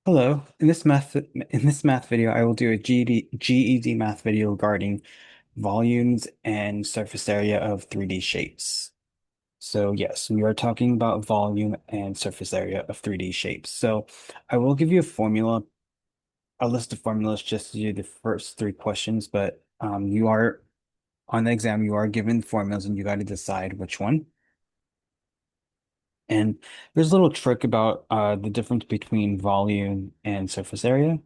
Hello. In this math video, I will do a GED math video regarding volumes and surface area of 3D shapes. So yes, we are talking about volume and surface area of 3D shapes. So I will give you a list of formulas just to do the first three questions, but you are on the exam, you are given formulas and you got to decide which one. And there's a little trick about the difference between volume and surface area.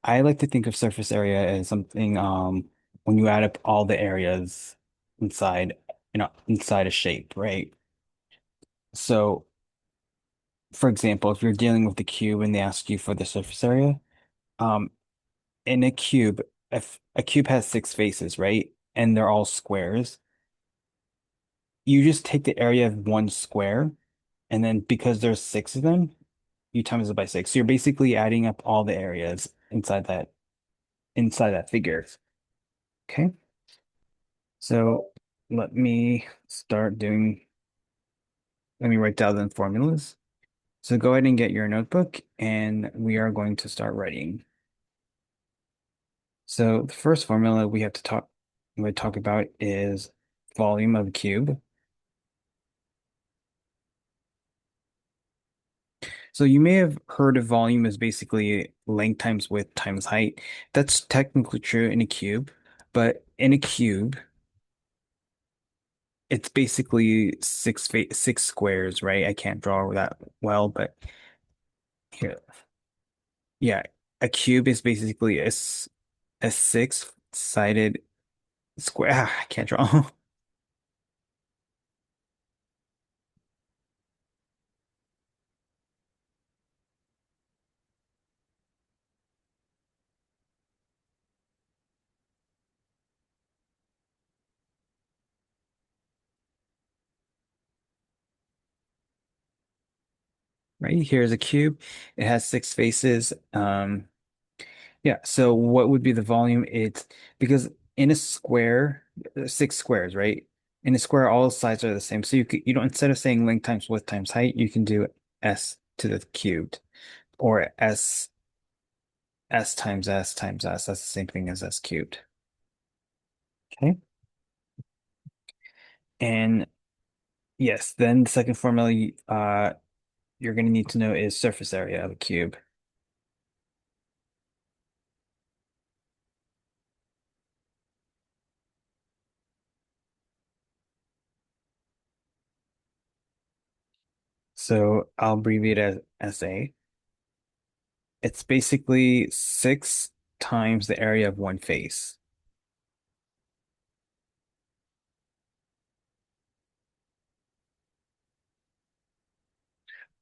I like to think of surface area as something when you add up all the areas inside, inside a shape, right? So, for example, if you're dealing with the cube and they ask you for the surface area, um, in a cube, if a cube has six faces, right? And they're all squares, you just take the area of one square, and then because there's six of them, you times it by six. So you're basically adding up all the areas inside that figure. Okay. So let me start doing, let me write down the formulas. So go ahead and get your notebook and we are going to start writing. So the first formula we talk about is volume of a cube. So you may have heard of volume as basically length times width times height. That's technically true in a cube, but in a cube, it's basically six squares, right? I can't draw that well, but here. Yeah, a cube is basically a six-sided square. I can't draw. Right here's a cube. It has six faces. Yeah. So what would be the volume? It's because in a square, there's six squares, right? In a square, all sides are the same. So you don't instead of saying length times width times height, you can do s to the cubed or s times s times s. That's the same thing as s cubed. Okay. And yes, then the second formula, you're going to need to know is surface area of a cube. So I'll abbreviate as SA. It's basically six times the area of one face.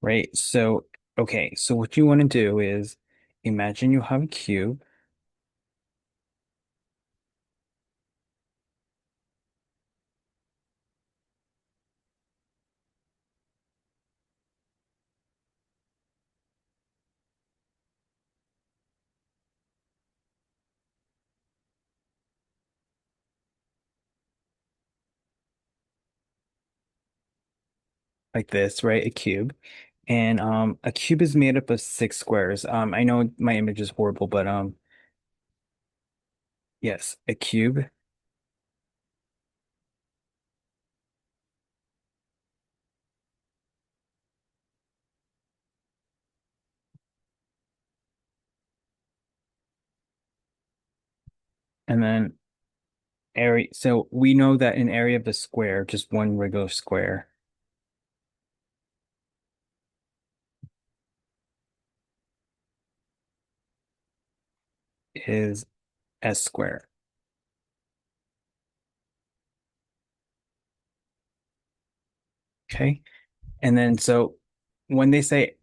Right? So, okay, so what you want to do is imagine you have a cube. Like this, right? A cube. And a cube is made up of six squares. I know my image is horrible, but yes, a cube. And then area. So we know that an area of the square, just one regular square, is S squared. Okay. And then so when they say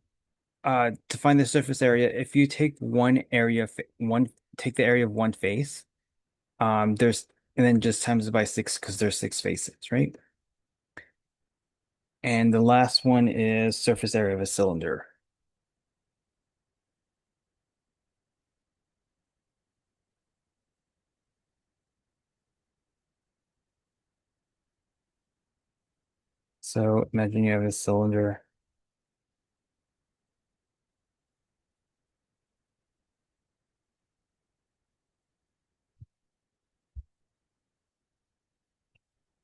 to find the surface area, if you take one take the area of one face, there's and then just times it by six because there's six faces, right? And the last one is surface area of a cylinder. So imagine you have a cylinder.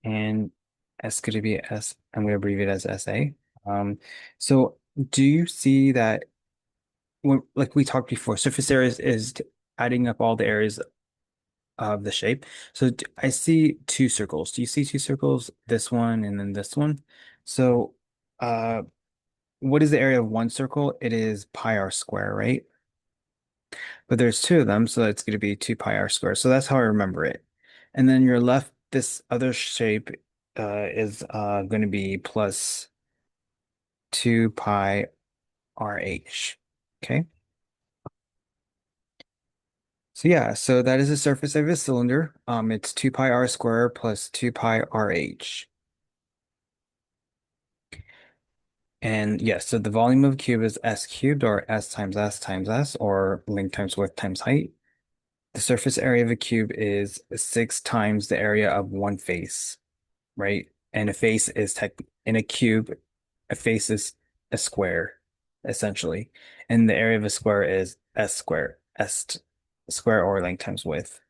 and S going to be S. I'm going to abbreviate it as SA. Um, so do you see that when, like we talked before, surface areas is adding up all the areas of the shape. So I see two circles. Do you see two circles? This one and then this one. So uh, what is the area of one circle? It is pi r square, right? But there's two of them, so it's going to be 2 pi r squared. So that's how I remember it. And then your left, this other shape is going to be plus 2 pi rh. Okay. So yeah, so that is the surface of a cylinder. It's 2 pi r squared plus 2 pi rh. And yes, so the volume of a cube is s cubed or s times s or length times width times height. The surface area of a cube is 6 times the area of one face. Right? And a face is tech in a cube, a face is a square, essentially. And the area of a square is s squared, square or length times width.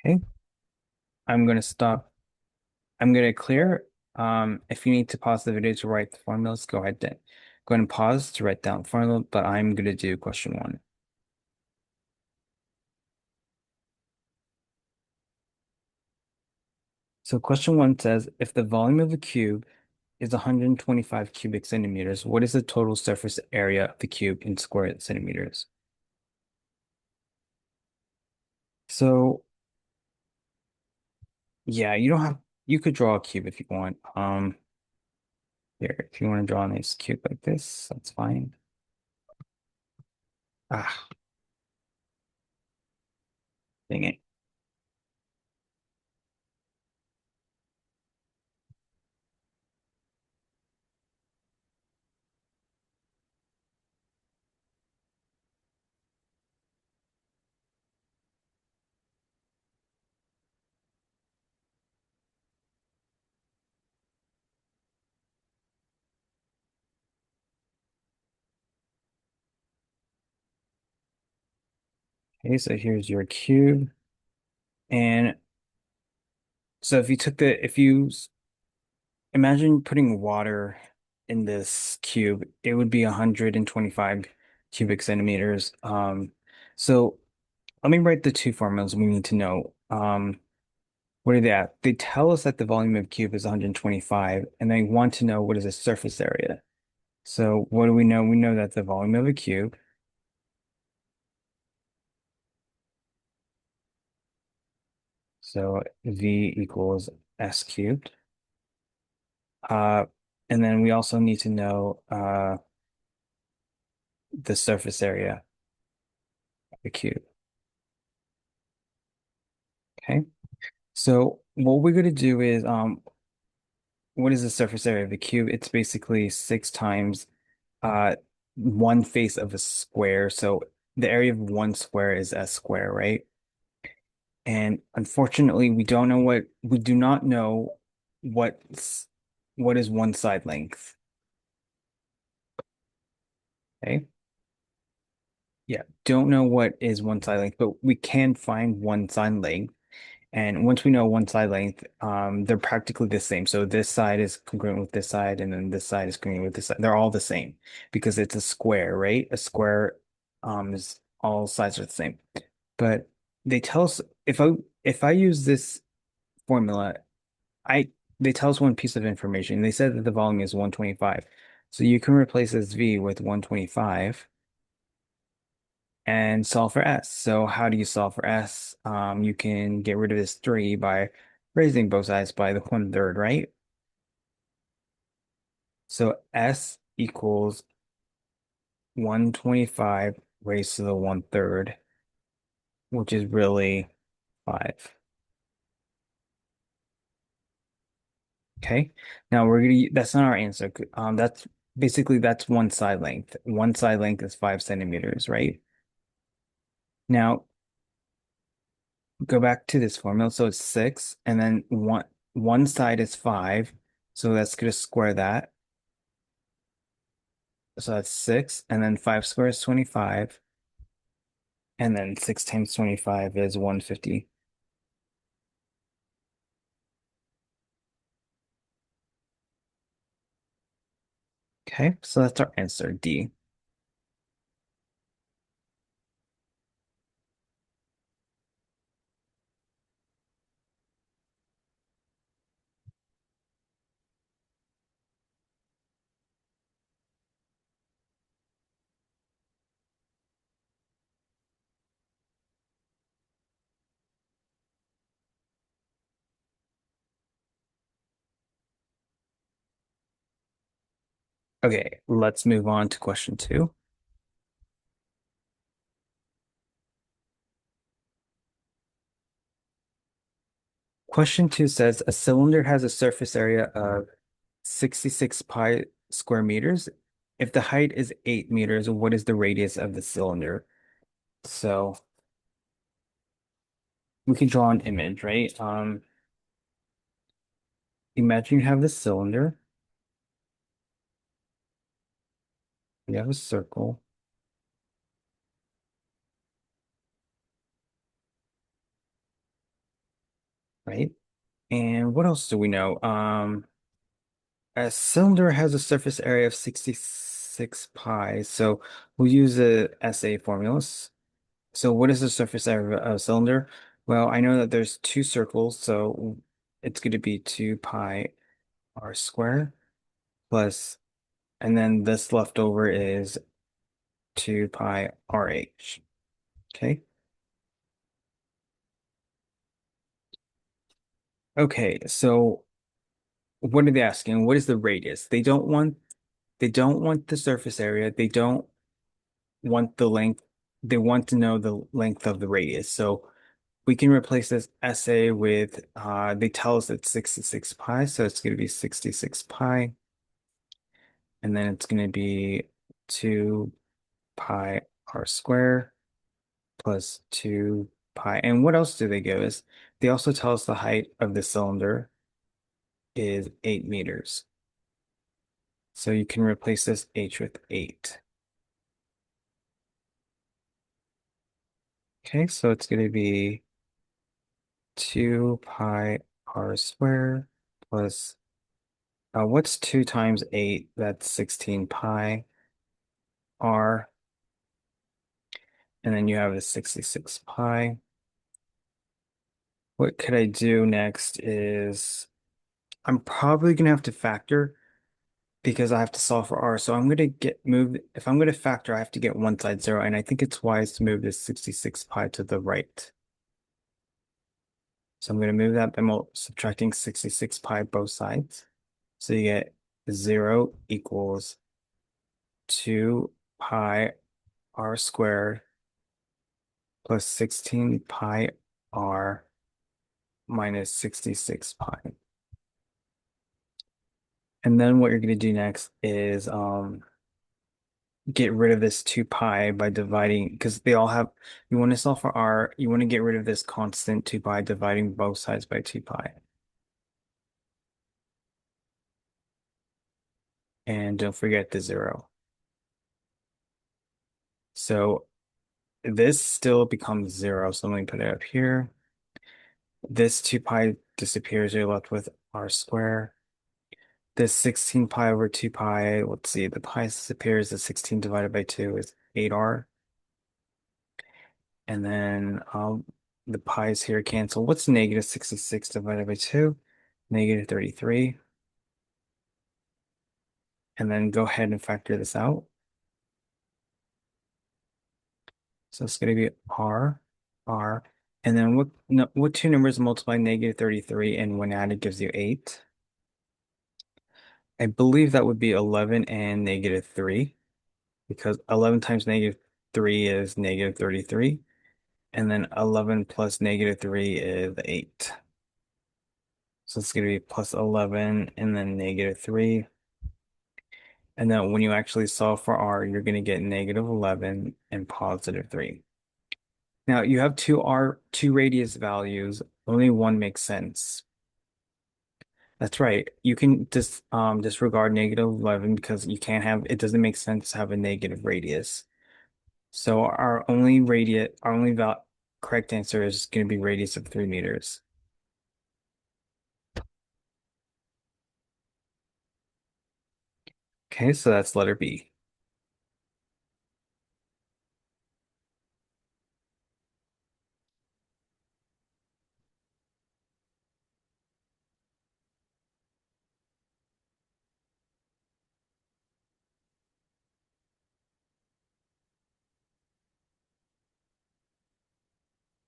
Okay, I'm gonna stop. I'm gonna clear. If you need to pause the video to write the formulas, go ahead then. Go ahead and pause to write down the formula, but I'm gonna do question one. So question one says, if the volume of a cube is 125 cubic centimeters, what is the total surface area of the cube in square centimeters? So yeah, you don't have you could draw a cube if you want. Here, if you want to draw a nice cube like this, that's fine. Ah, dang it. Okay, so here's your cube. And so if you took the if you imagine putting water in this cube, it would be 125 cubic centimeters. So let me write the two formulas we need to know. What are they at? They tell us that the volume of cube is 125, and they want to know what is the surface area. So what do we know? We know that the volume of a cube, so V equals S cubed. Uh, and then we also need to know the surface area of the cube. Okay. So what we're going to do is what is the surface area of the cube? It's basically 6 times uh one face of a square. So the area of one square is S square, right? And unfortunately, we do not know what's what is one side length. Okay. Yeah, don't know what is one side length, but we can find one side length. And once we know one side length, they're practically the same. So this side is congruent with this side, and then this side is congruent with this side. They're all the same because it's a square, right? A square, is all sides are the same. But they tell us if I use this formula, I they tell us one piece of information. They said that the volume is 125. So you can replace this V with 125 and solve for S. So how do you solve for S? You can get rid of this 3 by raising both sides by the 1/3, right? So S equals 125 raised to the 1/3, which is really 5. Okay. Now that's not our answer. That's basically that's one side length. One side length is 5 centimeters, right? Now go back to this formula. So it's 6, and then one side is 5. So that's gonna square that. So that's 6, and then 5 squared is 25. And then 6 times 25 is 150. Okay, so that's our answer, D. Okay, let's move on to question two. Question two says a cylinder has a surface area of 66 pi square meters. If the height is 8 meters, what is the radius of the cylinder? So we can draw an image, right? Imagine you have this cylinder, you have a circle, right? And what else do we know? A cylinder has a surface area of 66 pi, so we'll use the SA formulas. So what is the surface area of a cylinder? Well, I know that there's two circles, so it's going to be 2 pi r square plus, and then this leftover is 2 pi RH. Okay. Okay, so what are they asking? What is the radius? They don't want the surface area. They don't want the length. They want to know the length of the radius. So we can replace this SA with they tell us it's 66 pi, so it's gonna be 66 pi, and then it's gonna be 2 pi r square plus 2 pi. And what else do they give us? They also tell us the height of the cylinder is 8 meters. So you can replace this h with 8. Okay, so it's going to be 2 pi r squared plus, what's 2 times 8? That's 16 pi r. And then you have a 66 pi. What could I do next is I'm probably going to have to factor because I have to solve for r. So I'm going to if I'm going to factor, I have to get one side 0. And I think it's wise to move this 66 pi to the right. So I'm going to move that by subtracting 66 pi both sides. So you get 0 equals 2 pi r squared plus 16 pi r minus 66 pi. And then what you're going to do next is get rid of this 2 pi by dividing, because they all have, you want to solve for r, you want to get rid of this constant 2 pi dividing both sides by 2 pi. And don't forget the 0. So this still becomes 0. So let me put it up here. This 2 pi disappears. You're left with r squared. This 16 pi over 2 pi, let's see, the pi disappears. The 16 divided by 2 is 8r. And then the pi's here cancel. What's negative 66 divided by 2? Negative 33. And then go ahead and factor this out. So it's going to be r, r. And then what two numbers multiply negative 33 and when added gives you 8? I believe that would be 11 and negative 3 because 11 times negative 3 is negative 33. And then 11 plus negative 3 is 8. So it's going to be plus 11 and then negative 3. And then when you actually solve for r, you're going to get negative 11 and positive 3. Now you have two radius values. Only one makes sense. That's right. You can just disregard negative 11 because you can't have, it doesn't make sense to have a negative radius. So our only val correct answer is going to be radius of 3 meters. Okay, so that's letter B.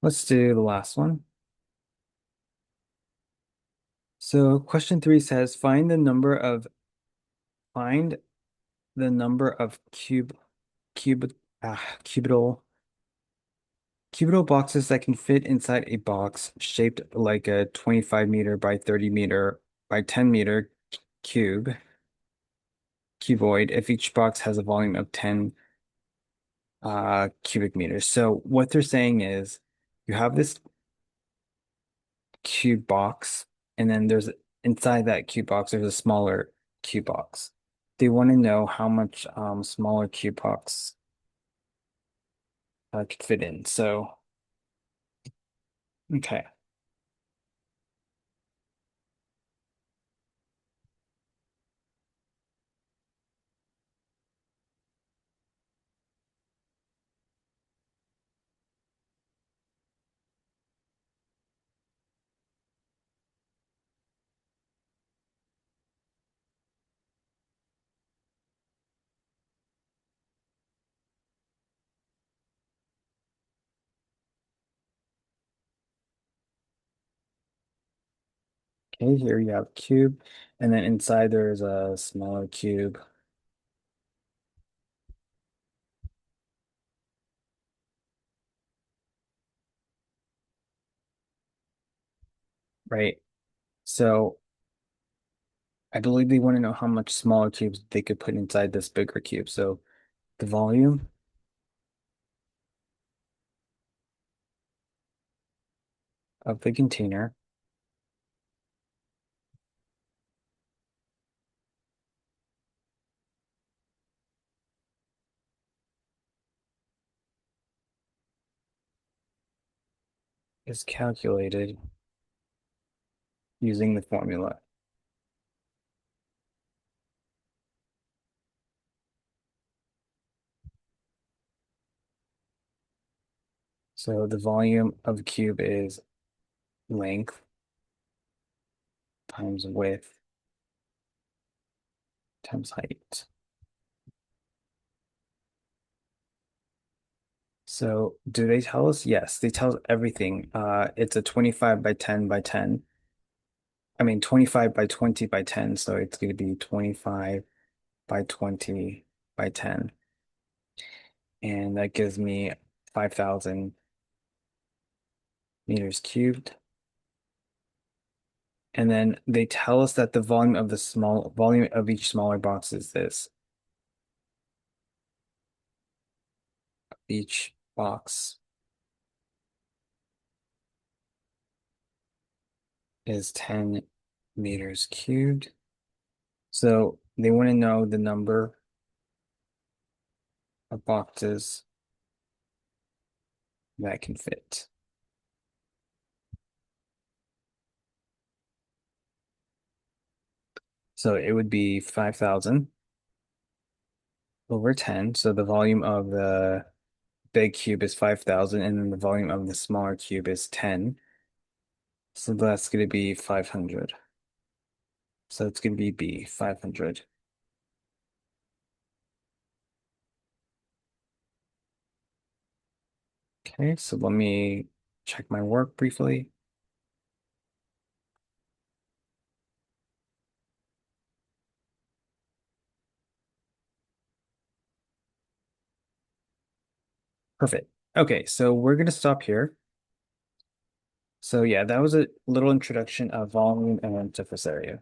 Let's do the last one. So question 3 says find the number of cube cubital cubital boxes that can fit inside a box shaped like a 25 meter by 30 meter by 10 meter cube cuboid if each box has a volume of 10 cubic meters. So what they're saying is you have this cube box, and then there's inside that cube box, there's a smaller cube box. They want to know how much smaller cube box could fit in. So, okay. Okay, here you have cube, and then inside there's a smaller cube, right? So I believe they want to know how much smaller cubes they could put inside this bigger cube. So the volume of the container is calculated using the formula. So the volume of the cube is length times width times height. So do they tell us? Yes, they tell us everything. It's a 25 by 10 by 10. I mean, 25 by 20 by 10. So it's going to be 25 by 20 by 10. And that gives me 5,000 meters cubed. And then they tell us that the volume of each smaller box is this. Each box is 10 meters cubed. So they want to know the number of boxes that can fit. So it would be 5,000 over 10. So the volume of the big cube is 5,000, and then the volume of the smaller cube is 10. So that's going to be 500. So it's going to be B, 500. Okay, so let me check my work briefly. Perfect. Okay, so we're going to stop here. So yeah, that was a little introduction of volume and surface area.